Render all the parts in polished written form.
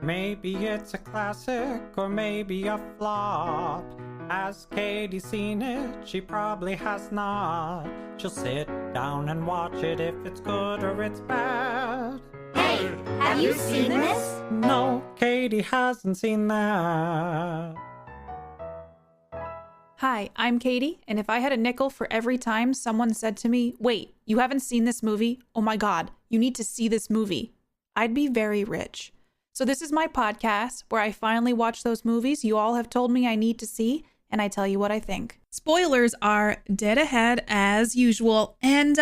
Maybe it's a classic or maybe a flop. Has Katie seen it? She probably has not. She'll sit down and watch it if it's good or it's bad. Hey, have you seen this? No, Katie hasn't seen that. Hi, I'm Katie, and if I had a nickel for every time someone said to me, wait, you haven't seen this movie? Oh my God, you need to see this movie, I'd be very rich. So this is my podcast where I finally watch those movies you all have told me I need to see, and I tell you what I think. Spoilers are dead ahead as usual, and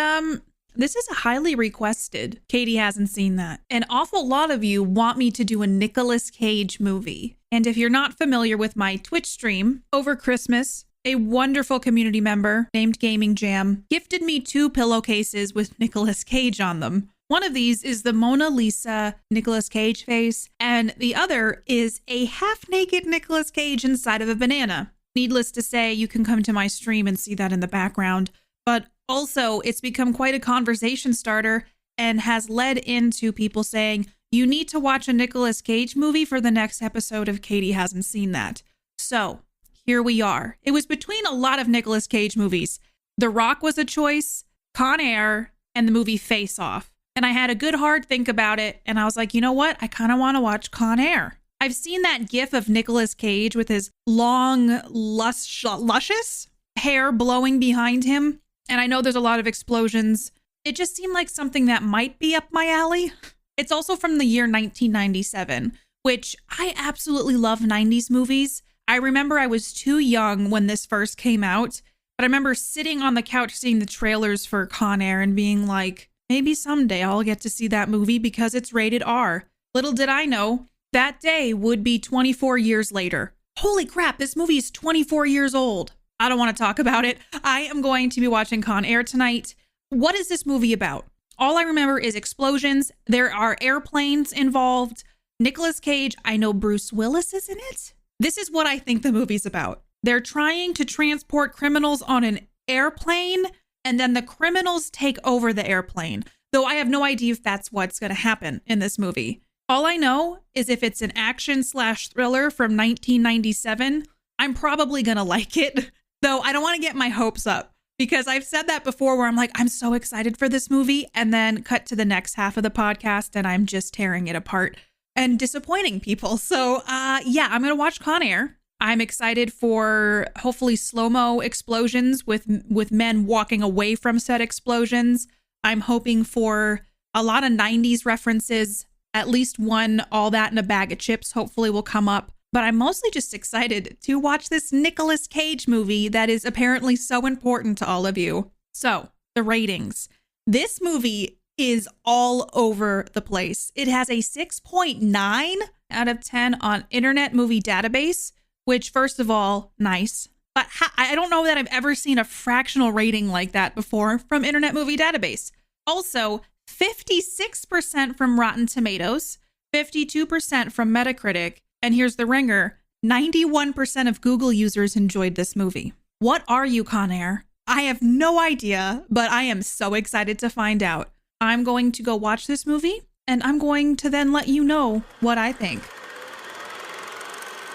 this is a highly requested. Katie hasn't seen that. An awful lot of you want me to do a Nicolas Cage movie. And if you're not familiar with my Twitch stream, over Christmas, a wonderful community member named Gaming Jam gifted me 2 pillowcases with Nicolas Cage on them. One of these is the Mona Lisa Nicolas Cage face, and the other is a half-naked Nicolas Cage inside of a banana. Needless to say, you can come to my stream and see that in the background, but also it's become quite a conversation starter and has led into people saying, you need to watch a Nicolas Cage movie for the next episode if Katie hasn't seen that. So here we are. It was between a lot of Nicolas Cage movies. The Rock was a choice, Con Air, and the movie Face Off. And I had a good hard think about it, and I was like, you know what? I kind of want to watch Con Air. I've seen that gif of Nicolas Cage with his long, luscious hair blowing behind him. And I know there's a lot of explosions. It just seemed like something that might be up my alley. It's also from the year 1997, which I absolutely love 90s movies. I remember I was too young when this first came out, but I remember sitting on the couch seeing the trailers for Con Air and being like, maybe someday I'll get to see that movie because it's rated R. Little did I know, that day would be 24 years later. Holy crap, this movie is 24 years old. I don't want to talk about it. I am going to be watching Con Air tonight. What is this movie about? All I remember is explosions. There are airplanes involved. Nicolas Cage, I know Bruce Willis is in it. This is what I think the movie's about. They're trying to transport criminals on an airplane, and then the criminals take over the airplane. Though I have no idea if that's what's going to happen in this movie. All I know is if it's an action/thriller from 1997, I'm probably going to like it. Though I don't want to get my hopes up. Because I've said that before where I'm like, I'm so excited for this movie, and then cut to the next half of the podcast and I'm just tearing it apart and disappointing people. So yeah, I'm going to watch Con Air. I'm excited for hopefully slow-mo explosions with men walking away from said explosions. I'm hoping for a lot of 90s references, at least one, All That in a Bag of Chips hopefully will come up. But I'm mostly just excited to watch this Nicolas Cage movie that is apparently so important to all of you. So, the ratings. This movie is all over the place. It has a 6.9 out of 10 on Internet Movie Database, which, first of all, nice. But I don't know that I've ever seen a fractional rating like that before from Internet Movie Database. Also, 56% from Rotten Tomatoes, 52% from Metacritic, and here's the ringer, 91% of Google users enjoyed this movie. What are you, Con Air? I have no idea, but I am so excited to find out. I'm going to go watch this movie, and I'm going to then let you know what I think.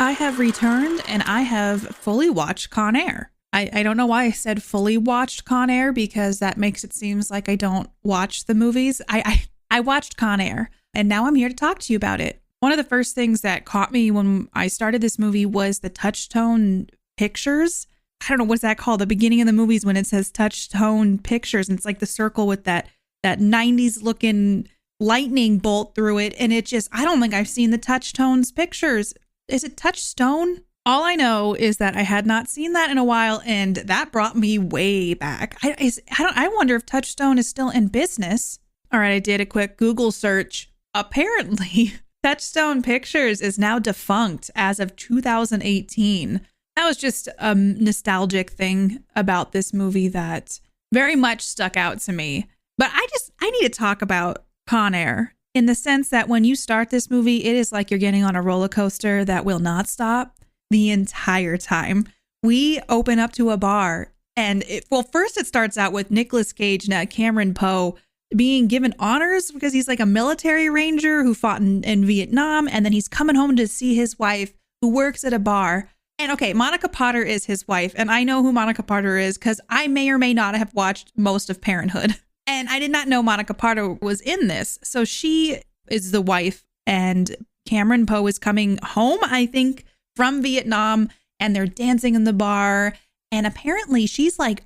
I have returned, and I have fully watched Con Air. I don't know why I said fully watched Con Air, because that makes it seem like I don't watch the movies. I watched Con Air, and now I'm here to talk to you about it. One of the first things that caught me when I started this movie was the touch-tone pictures. I don't know, what's that called? The beginning of the movies when it says touch-tone pictures, and it's like the circle with that 90s looking lightning bolt through it. And it just, I don't think I've seen the touch-tones pictures. Is it touchstone? All I know is that I had not seen that in a while, and that brought me way back. I wonder if Touchstone is still in business. All right, I did a quick Google search. Apparently, Touchstone Pictures is now defunct as of 2018. That was just a nostalgic thing about this movie that very much stuck out to me. But I need to talk about Con Air in the sense that when you start this movie, it is like you're getting on a roller coaster that will not stop the entire time. We open up to a bar and first it starts out with Nicolas Cage and Cameron Poe being given honors because he's like a military ranger who fought in Vietnam. And then he's coming home to see his wife who works at a bar. And okay, Monica Potter is his wife. And I know who Monica Potter is because I may or may not have watched most of Parenthood. And I did not know Monica Potter was in this. So she is the wife, and Cameron Poe is coming home, I think, from Vietnam, and they're dancing in the bar. And apparently she's like,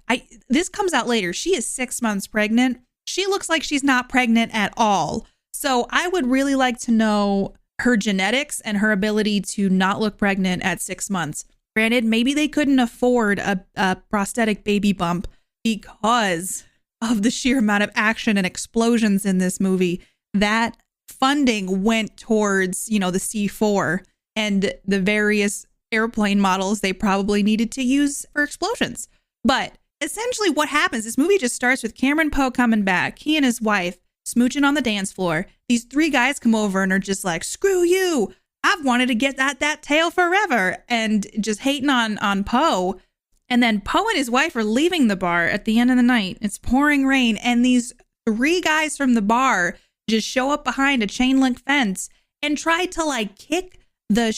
this comes out later. She is 6 months pregnant. She looks like she's not pregnant at all. So I would really like to know her genetics and her ability to not look pregnant at 6 months. Granted, maybe they couldn't afford a prosthetic baby bump because of the sheer amount of action and explosions in this movie. That funding went towards, the C4 and the various airplane models they probably needed to use for explosions. But essentially what happens, this movie just starts with Cameron Poe coming back, he and his wife smooching on the dance floor. These 3 guys come over and are just like, screw you, I've wanted to get that tail forever, and just hating on Poe. And then Poe and his wife are leaving the bar at the end of the night. It's pouring rain, and these 3 guys from the bar just show up behind a chain link fence and try to like kick the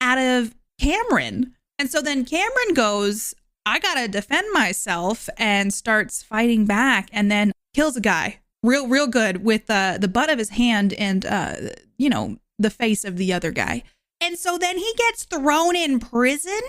out of Cameron. And so then Cameron goes, I gotta defend myself, and starts fighting back, and then kills a guy real good with the butt of his hand and the face of the other guy. And so then he gets thrown in prison.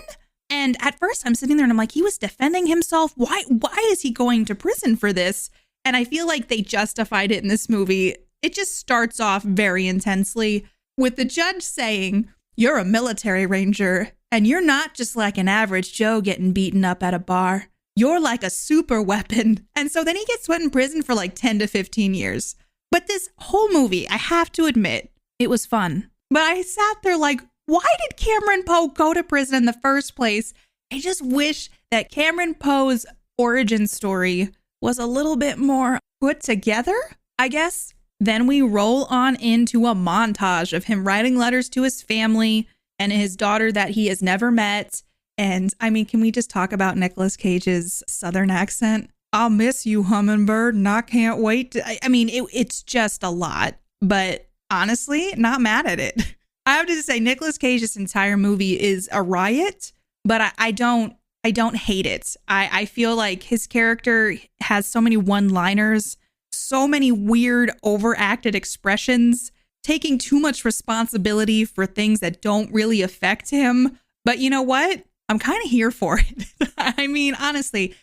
And at first I'm sitting there and I'm like, he was defending himself. Why is he going to prison for this? And I feel like they justified it in this movie. It just starts off very intensely with the judge saying, you're a military ranger and you're not just like an average Joe getting beaten up at a bar. You're like a super weapon. And so then he gets put in prison for like 10 to 15 years. But this whole movie, I have to admit, it was fun. But I sat there like, why did Cameron Poe go to prison in the first place? I just wish that Cameron Poe's origin story was a little bit more put together, I guess. Then we roll on into a montage of him writing letters to his family and his daughter that he has never met. And I mean, can we just talk about Nicolas Cage's Southern accent? I'll miss you, hummingbird, and I can't wait. It's just a lot, but honestly, not mad at it. I have to say, Nicolas Cage's entire movie is a riot, but I don't hate it. I feel like his character has so many one-liners, so many weird, overacted expressions, taking too much responsibility for things that don't really affect him. But you know what? I'm kind of here for it. I mean, honestly,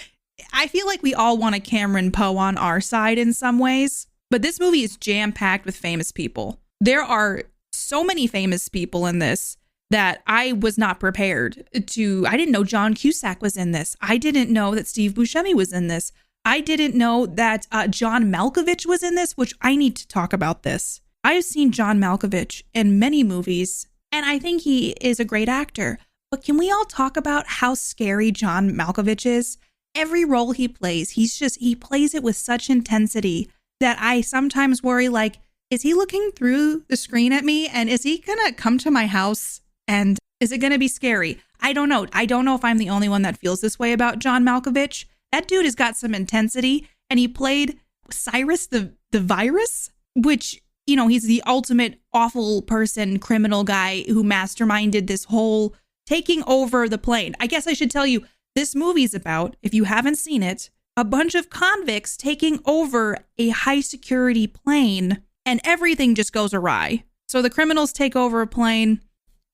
I feel like we all want a Cameron Poe on our side in some ways, but this movie is jam-packed with famous people. There are so many famous people in this that I was not prepared to. I didn't know John Cusack was in this. I didn't know that Steve Buscemi was in this. I didn't know that John Malkovich was in this, which I need to talk about this. I have seen John Malkovich in many movies, and I think he is a great actor. But can we all talk about how scary John Malkovich is? Every role he plays, he plays it with such intensity that I sometimes worry, like, is he looking through the screen at me? And is he gonna come to my house? And is it gonna be scary? I don't know. I don't know if I'm the only one that feels this way about John Malkovich. That dude has got some intensity, and he played Cyrus the Virus, which, he's the ultimate awful person, criminal guy who masterminded this whole taking over the plane. I guess I should tell you, this movie's about, if you haven't seen it, a bunch of convicts taking over a high security plane, and everything just goes awry. So the criminals take over a plane,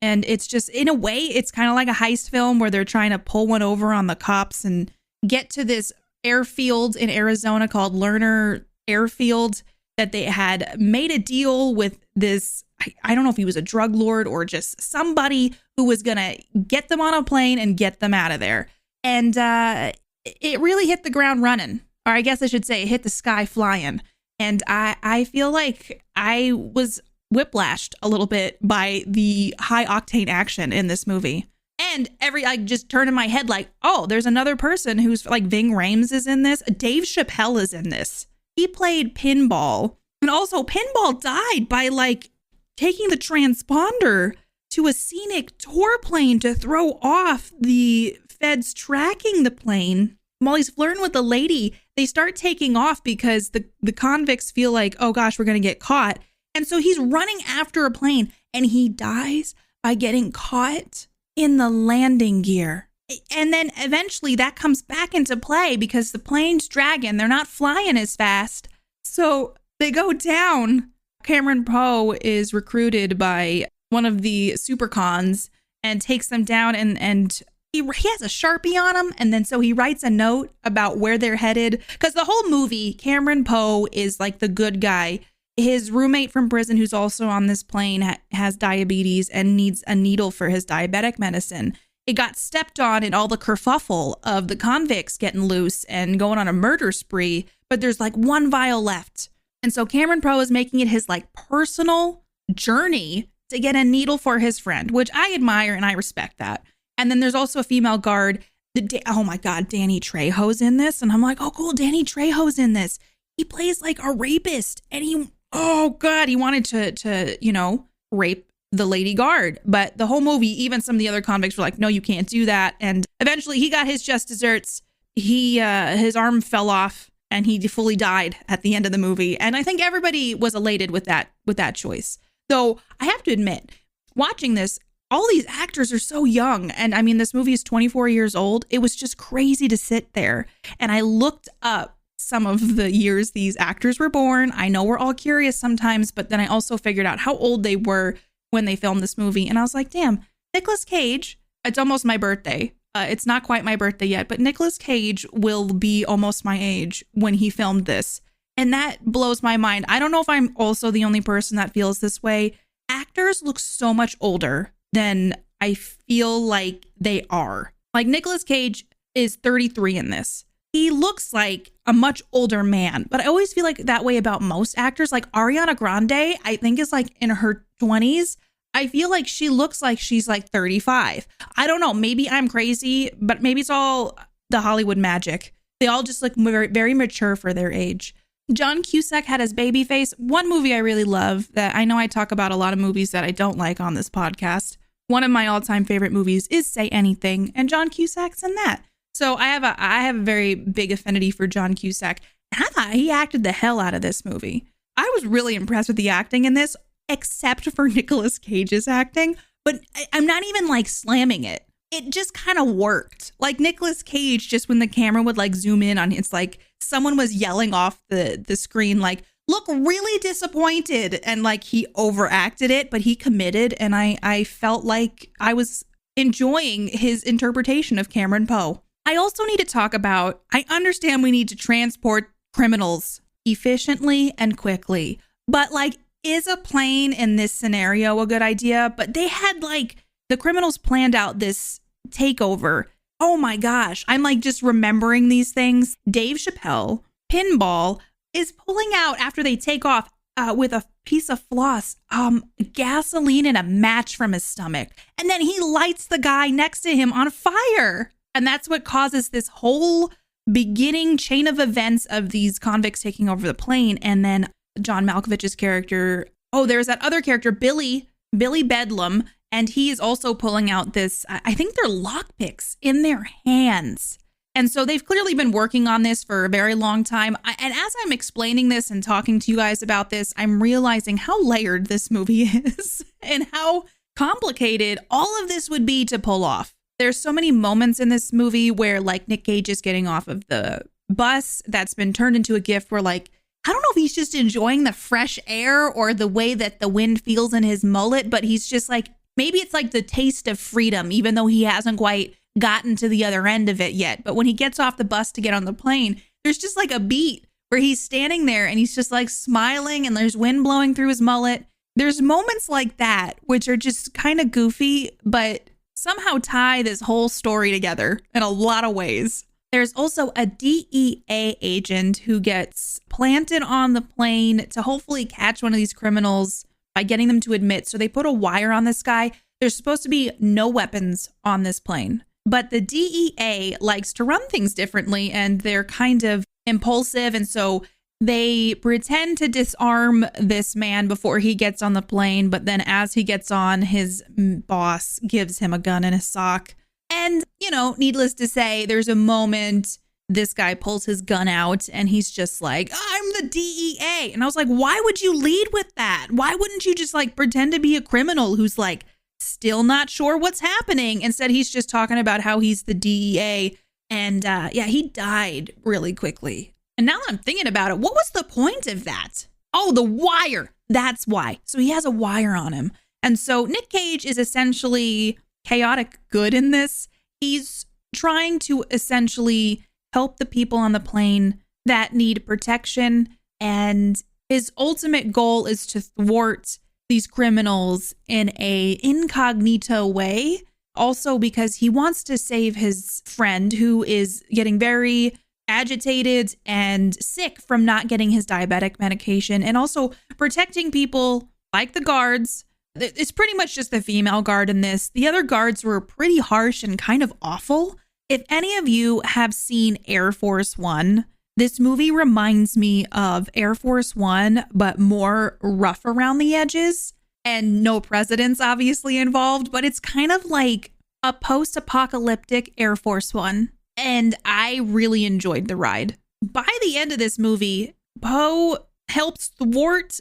and it's just, in a way, it's kind of like a heist film where they're trying to pull one over on the cops and get to this airfield in Arizona called Lerner Airfield that they had made a deal with this, I don't know if he was a drug lord or just somebody who was going to get them on a plane and get them out of there. And it really hit the ground running, or I guess I should say it hit the sky flying. And I feel like I was whiplashed a little bit by the high octane action in this movie. And I just turn in my head like, oh, there's another person who's like Ving Rhames is in this. Dave Chappelle is in this. He played Pinball. And also Pinball died by like taking the transponder to a scenic tour plane to throw off the feds tracking the plane. while he's flirting with the lady, they start taking off because the convicts feel like, oh gosh, we're going to get caught. And so he's running after a plane and he dies by getting caught in the landing gear. And then eventually that comes back into play because the plane's dragging. They're not flying as fast. So they go down. Cameron Poe is recruited by one of the super cons and takes them down, and he has a Sharpie on him. And then so he writes a note about where they're headed. Because the whole movie, Cameron Poe is like the good guy. His roommate from prison, who's also on this plane, has diabetes and needs a needle for his diabetic medicine. It got stepped on in all the kerfuffle of the convicts getting loose and going on a murder spree. But there's like one vial left. And so Cameron Poe is making it his like personal journey to get a needle for his friend, which I admire and I respect that. And then there's also a female guard. Oh my God, Danny Trejo's in this. And I'm like, oh cool, Danny Trejo's in this. He plays like a rapist. And he wanted to rape the lady guard. But the whole movie, even some of the other convicts were like, no, you can't do that. And eventually he got his just desserts. His arm fell off and he fully died at the end of the movie. And I think everybody was elated with that choice. Though I have to admit, watching this, all these actors are so young. And I mean, this movie is 24 years old. It was just crazy to sit there. And I looked up some of the years these actors were born. I know we're all curious sometimes, but then I also figured out how old they were when they filmed this movie. And I was like, damn, Nicolas Cage, it's almost my birthday. It's not quite my birthday yet, but Nicolas Cage will be almost my age when he filmed this. And that blows my mind. I don't know if I'm also the only person that feels this way. Actors look so much older than I feel like they are. Like Nicolas Cage is 33 in this. He looks like a much older man, but I always feel like that way about most actors. Like Ariana Grande, I think is like in her 20s. I feel like she looks like she's like 35. I don't know. Maybe I'm crazy, but maybe it's all the Hollywood magic. They all just look very, very mature for their age. John Cusack had his baby face. One movie I really love that I know I talk about a lot of movies that I don't like on this podcast. One of my all-time favorite movies is Say Anything, and John Cusack's in that. So I have a very big affinity for John Cusack. And I thought he acted the hell out of this movie. I was really impressed with the acting in this, except for Nicolas Cage's acting. But I'm not even like slamming it. It just kind of worked. Like Nicolas Cage, just when the camera would like zoom in on, it's like someone was yelling off the screen, like, look really disappointed. And like he overacted it, but he committed. And I felt like I was enjoying his interpretation of Cameron Poe. I also need to talk about, I understand we need to transport criminals efficiently and quickly, but like, is a plane in this scenario a good idea? But they had like, the criminals planned out this takeover. Oh my gosh. I'm like just remembering these things. Dave Chappelle, Pinball, is pulling out after they take off with a piece of floss, gasoline and a match from his stomach. And then he lights the guy next to him on fire. And that's what causes this whole beginning chain of events of these convicts taking over the plane. And then John Malkovich's character, there's that other character, Billy Bedlam. And he is also pulling out this, I think they're lockpicks in their hands. And so they've clearly been working on this for a very long time. And as I'm explaining this and talking to you guys about this, I'm realizing how layered this movie is and how complicated all of this would be to pull off. There's so many moments in this movie where like Nick Cage is getting off of the bus that's been turned into a gift where like, I don't know if he's just enjoying the fresh air or the way that the wind feels in his mullet, but he's just like, maybe it's like the taste of freedom, even though he hasn't quite gotten to the other end of it yet. But when he gets off the bus to get on the plane, there's just like a beat where he's standing there and he's just like smiling and there's wind blowing through his mullet. There's moments like that, which are just kind of goofy, but somehow tie this whole story together in a lot of ways. There's also a DEA agent who gets planted on the plane to hopefully catch one of these criminals by getting them to admit. So they put a wire on this guy. There's supposed to be no weapons on this plane, but the DEA likes to run things differently and they're kind of impulsive. And so they pretend to disarm this man before he gets on the plane. But then as he gets on, his boss gives him a gun in his sock. And, needless to say, there's a moment this guy pulls his gun out and he's just like, I'm the DEA. And I was like, why would you lead with that? Why wouldn't you just like pretend to be a criminal who's like still not sure what's happening? Instead, he's just talking about how he's the DEA. And he died really quickly. And now that I'm thinking about it, what was the point of that? Oh, the wire. That's why. So he has a wire on him. And so Nick Cage is essentially chaotic good in this. He's trying to essentially help the people on the plane that need protection. And his ultimate goal is to thwart these criminals in a incognito way. Also because he wants to save his friend who is getting very agitated and sick from not getting his diabetic medication, and also protecting people like the guards. It's pretty much just the female guard in this. The other guards were pretty harsh and kind of awful. If any of you have seen Air Force One, this movie reminds me of Air Force One, but more rough around the edges and no presidents obviously involved, but it's kind of like a post-apocalyptic Air Force One. And I really enjoyed the ride. By the end of this movie, Poe helps thwart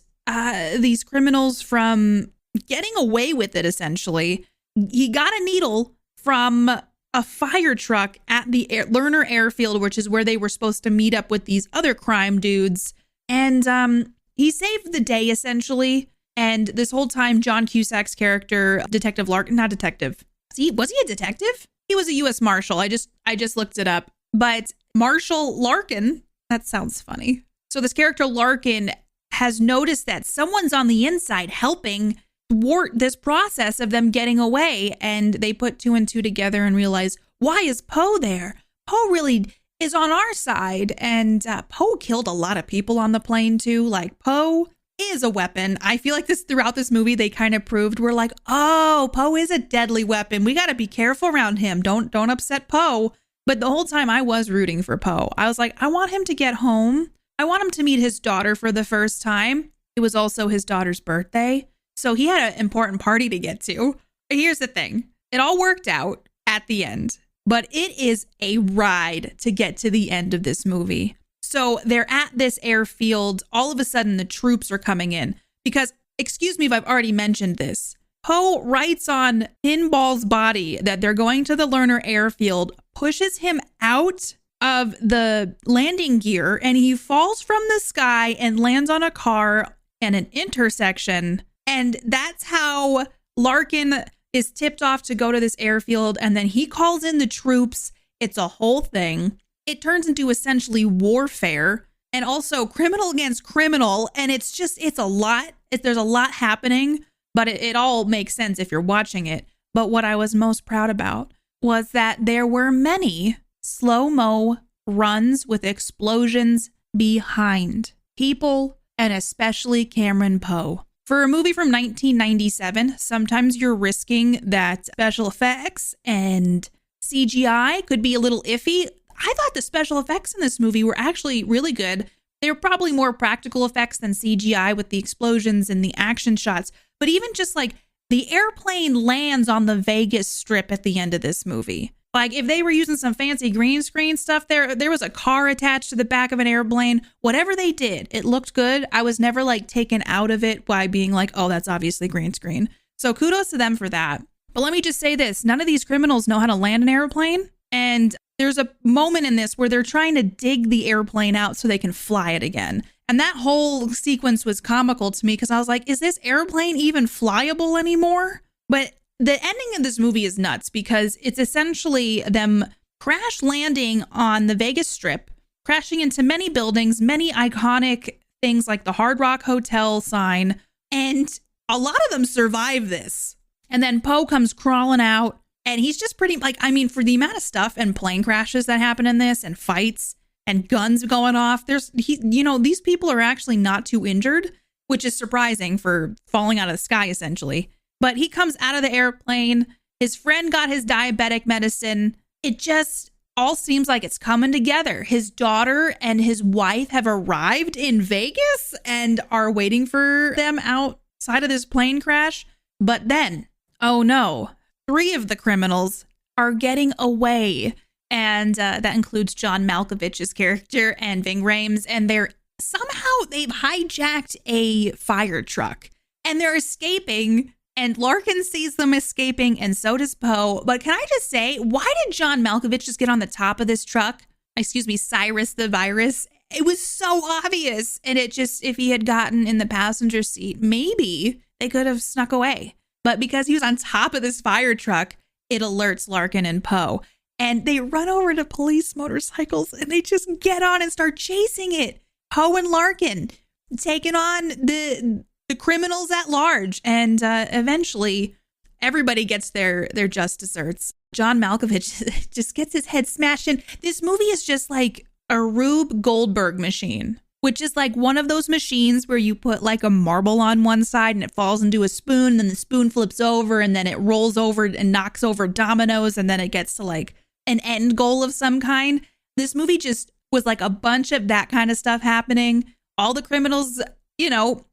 these criminals from getting away with it, essentially. He got a needle from a fire truck at the Lerner Airfield, which is where they were supposed to meet up with these other crime dudes. And he saved the day, essentially. And this whole time, John Cusack's character, Detective Larkin, not detective. Was he a detective? He was a U.S. Marshal. I just looked it up. But Marshal Larkin, that sounds funny. So this character Larkin has noticed that someone's on the inside helping thwart this process of them getting away. And they put two and two together and realize, why is Poe there? Poe really is on our side. And Poe killed a lot of people on the plane too. Like, Poe is a weapon. I feel like throughout this movie, they kind of proved, we're like, oh, Poe is a deadly weapon. We got to be careful around him. Don't upset Poe. But the whole time I was rooting for Poe. I was like, I want him to get home. I want him to meet his daughter for the first time. It was also his daughter's birthday. So he had an important party to get to. Here's the thing. It all worked out at the end, but it is a ride to get to the end of this movie. So they're at this airfield. All of a sudden, the troops are coming in because, excuse me if I've already mentioned this, Poe writes on Pinball's body that they're going to the Lerner Airfield, pushes him out of the landing gear, and he falls from the sky and lands on a car and an intersection. And that's how Larkin is tipped off to go to this airfield. And then he calls in the troops. It's a whole thing. It turns into essentially warfare and also criminal against criminal. And it's a lot. There's a lot happening, but it all makes sense if you're watching it. But what I was most proud about was that there were many slow-mo runs with explosions behind people, and especially Cameron Poe. For a movie from 1997, sometimes you're risking that special effects and CGI could be a little iffy. I thought the special effects in this movie were actually really good. They were probably more practical effects than CGI with the explosions and the action shots. But even just like the airplane lands on the Vegas Strip at the end of this movie. Like if they were using some fancy green screen stuff there was a car attached to the back of an airplane. Whatever they did, it looked good. I was never like taken out of it by being like, oh, that's obviously green screen. So kudos to them for that. But let me just say this. None of these criminals know how to land an airplane. And there's a moment in this where they're trying to dig the airplane out so they can fly it again. And that whole sequence was comical to me because I was like, is this airplane even flyable anymore? But the ending of this movie is nuts because it's essentially them crash landing on the Vegas Strip, crashing into many buildings, many iconic things like the Hard Rock Hotel sign. And a lot of them survive this. And then Poe comes crawling out. And he's just pretty, like, I mean, for the amount of stuff and plane crashes that happen in this and fights and guns going off, these people are actually not too injured, which is surprising for falling out of the sky, essentially. But he comes out of the airplane. His friend got his diabetic medicine. It just all seems like it's coming together. His daughter and his wife have arrived in Vegas and are waiting for them outside of this plane crash. But then, oh no. 3 of the criminals are getting away And that includes John Malkovich's character and Ving Rhames. And they've hijacked a fire truck and they're escaping. And Larkin sees them escaping, and so does Poe. But can I just say, why did John Malkovich just get on the top of this truck? Excuse me, Cyrus the Virus. It was so obvious. And it just, if he had gotten in the passenger seat, maybe they could have snuck away. But because he was on top of this fire truck, it alerts Larkin and Poe. And they run over to police motorcycles and they just get on and start chasing it. Poe and Larkin taking on the criminals at large. And eventually everybody gets their just desserts. John Malkovich just gets his head smashed in. This movie is just like a Rube Goldberg machine, which is like one of those machines where you put like a marble on one side and it falls into a spoon, and then the spoon flips over and then it rolls over and knocks over dominoes, and then it gets to like an end goal of some kind. This movie just was like a bunch of that kind of stuff happening. All the criminals,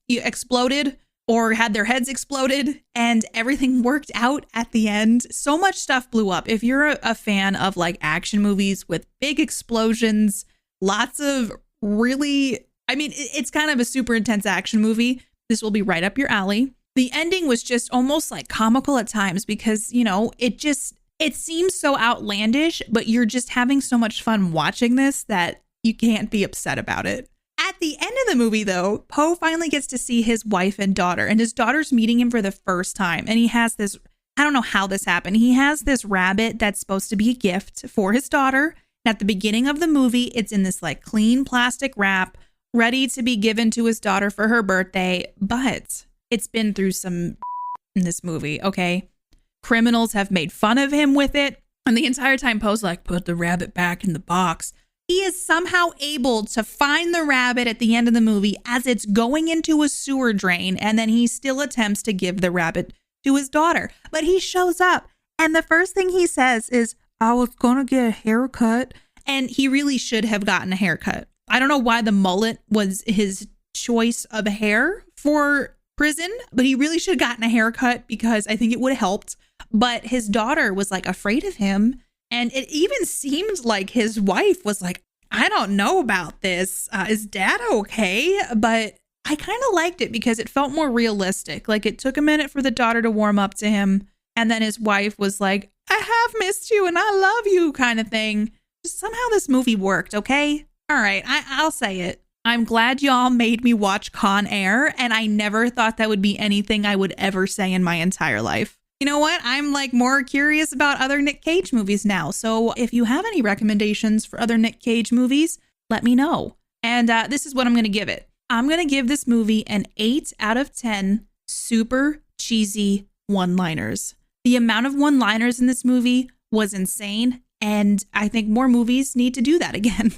exploded or had their heads exploded, and everything worked out at the end. So much stuff blew up. If you're a fan of like action movies with big explosions, lots of really, it's kind of a super intense action movie, this will be right up your alley. The ending was just almost like comical at times because, it seems so outlandish, but you're just having so much fun watching this that you can't be upset about it. At the end of the movie, though, Poe finally gets to see his wife and daughter, and his daughter's meeting him for the first time. And he has this, I don't know how this happened. He has this rabbit that's supposed to be a gift for his daughter. And at the beginning of the movie, it's in this like clean plastic wrap, ready to be given to his daughter for her birthday. But it's been through some in this movie, okay? Criminals have made fun of him with it. And the entire time, Poe's like, put the rabbit back in the box. He is somehow able to find the rabbit at the end of the movie as it's going into a sewer drain. And then he still attempts to give the rabbit to his daughter. But he shows up. And the first thing he says is, I was going to get a haircut. And he really should have gotten a haircut. I don't know why the mullet was his choice of hair for prison, but he really should have gotten a haircut because I think it would have helped. But his daughter was like afraid of him. And it even seemed like his wife was like, I don't know about this. Is dad okay? But I kind of liked it because it felt more realistic. Like it took a minute for the daughter to warm up to him. And then his wife was like, I have missed you and I love you kind of thing. Just somehow this movie worked, okay? All right, I'll say it. I'm glad y'all made me watch Con Air, and I never thought that would be anything I would ever say in my entire life. You know what? I'm like more curious about other Nick Cage movies now. So if you have any recommendations for other Nick Cage movies, let me know. And this is what I'm going to give it. I'm going to give this movie an 8 out of 10 super cheesy one-liners. The amount of one-liners in this movie was insane. And I think more movies need to do that again.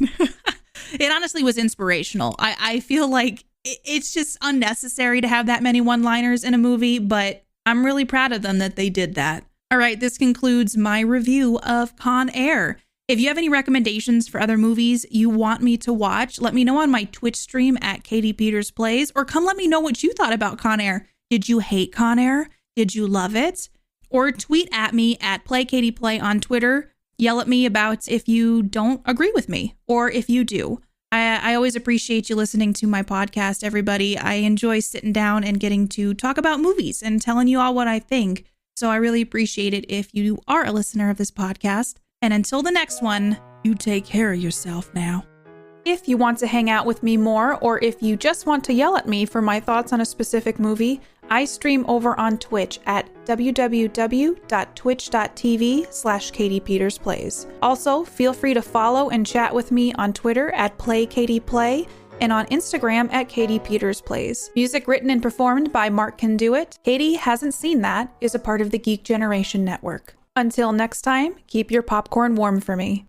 It honestly was inspirational. I feel like it's just unnecessary to have that many one-liners in a movie, but I'm really proud of them that they did that. All right, this concludes my review of Con Air. If you have any recommendations for other movies you want me to watch, let me know on my Twitch stream at KatiePetersPlays, or come let me know what you thought about Con Air. Did you hate Con Air? Did you love it? Or tweet at me at PlayKatiePlay on Twitter. Yell at me about if you don't agree with me, or if you do. I always appreciate you listening to my podcast, everybody. I enjoy sitting down and getting to talk about movies and telling you all what I think. So I really appreciate it if you are a listener of this podcast. And until the next one, you take care of yourself now. If you want to hang out with me more, or if you just want to yell at me for my thoughts on a specific movie, I stream over on Twitch at www.twitch.tv/KatiePetersPlays. Also, feel free to follow and chat with me on Twitter at PlayKatiePlay and on Instagram at KatiePetersPlays. Music written and performed by Mark Can Do It. Katie Hasn't Seen That is a part of the Geek Generation Network. Until next time, keep your popcorn warm for me.